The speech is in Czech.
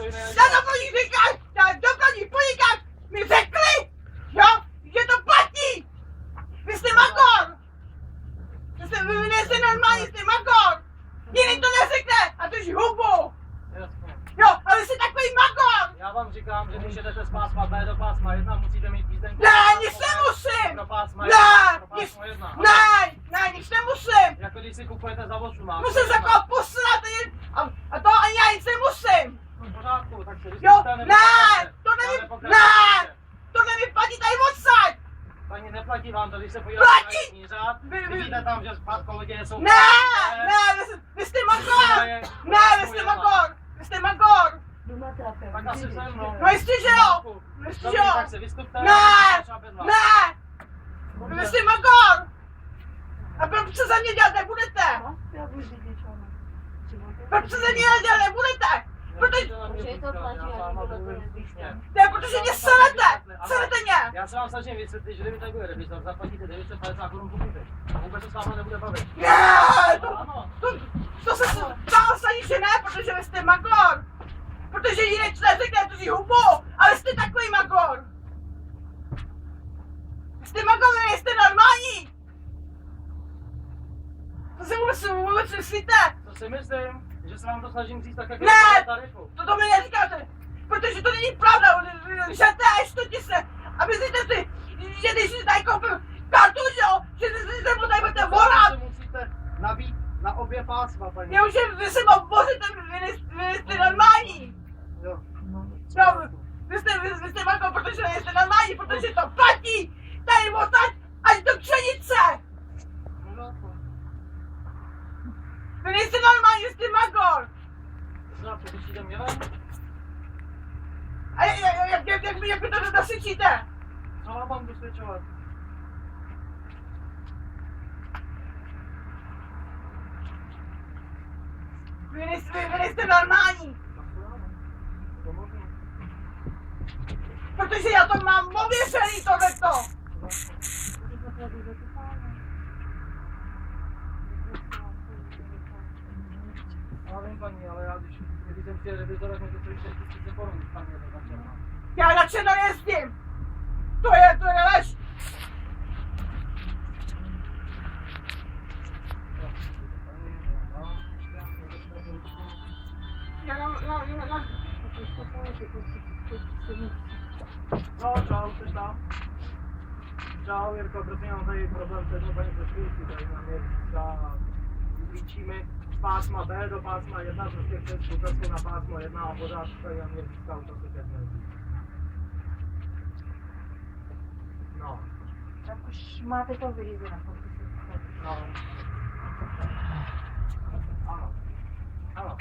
nikdo jiný Na doplní říkáš, na doplní podnikáš, mi řekli, jo, že to platí. Vy jste magor. Vy nejste normální, jste magor. Jiný to neřekne a drž hubu. Jo, ale jsi takový magor. Já vám říkám, že když jedete z pásma B do pásma 1, musíte mít jízdenku. Ne, nic nemusím. Pro pásma Ne, 1, pro nic, pásmo 1. ne, nic nemusím. Jako když si kupujete za 18. Musím se jako posrat a to ani já nic nemusím. No v pořádku, tak se Jo, vystupte, ne, to nevyplatí tady odsaď. Paní, neplatí vám to, když se podíváte na jízdní řád, vidíte tam, že zpátkovodě jsou... Ne, vy jste magor. Ne, vy jste magor. Tak asi se mnou. No jistě, že jo. Jistě, že Dobrý, jo. tak se vystupte. Ne, vy jste magor. A proč se za mě dělat nebudete? Proč se za mě dělat nebudete? Protože mě serete mě. Já se vám snažím vysvětlit, že kdyby takový revizor, zaplatíte 950 korun pokuty. A vůbec se s vámi nebude bavit. Ne, to se stalo snaží, že ne, protože vy jste magor. Protože jiný člověk řekne, to si hubu, ale jste takový magor. Vy jste magor, vy nejste normální. To si vůbec myslíte? To si myslím, že se vám to snažím říct tak, jak je Ne, tarifu. to mi neříkáte, protože to není pravda, žete a ještě se. A myslíte si, že když si tady koupím kartu, že jo, že si se mu tady budete volat. To musíte nabít na obě pásma, paní. Já už vy se obvoříte, vy jste normální. Jo. No, vy jste magor, protože nejste normální, protože to platí. Tady odsaď až do Křenice. Vy nejste normální, vy jste magor. Znamená, přesvědčíte mě ven? A jak vy to dosvědčíte? Co vám mám dosvědčovat? Vy nejste normální. To možná. Protože já to mám ověřený tohleto. Já vím, paní, ale já když jsem chtěl revizovat, mě to stojí 6 000 korun, paní, je to začerná. Já na černo jezdím. To je lež. No, čau, jsi tam? Čau, Jirko, prosím, mám tady problém s jednou paní cestující, tady nám je líčí mi z pásma B do pásma 1, prostě přes Bukarskou na pásmo 1 a pořád tady nám je říkal, to se teď neví. No. Tak už máte to vyřízené, pokud se No. Ano. Ano.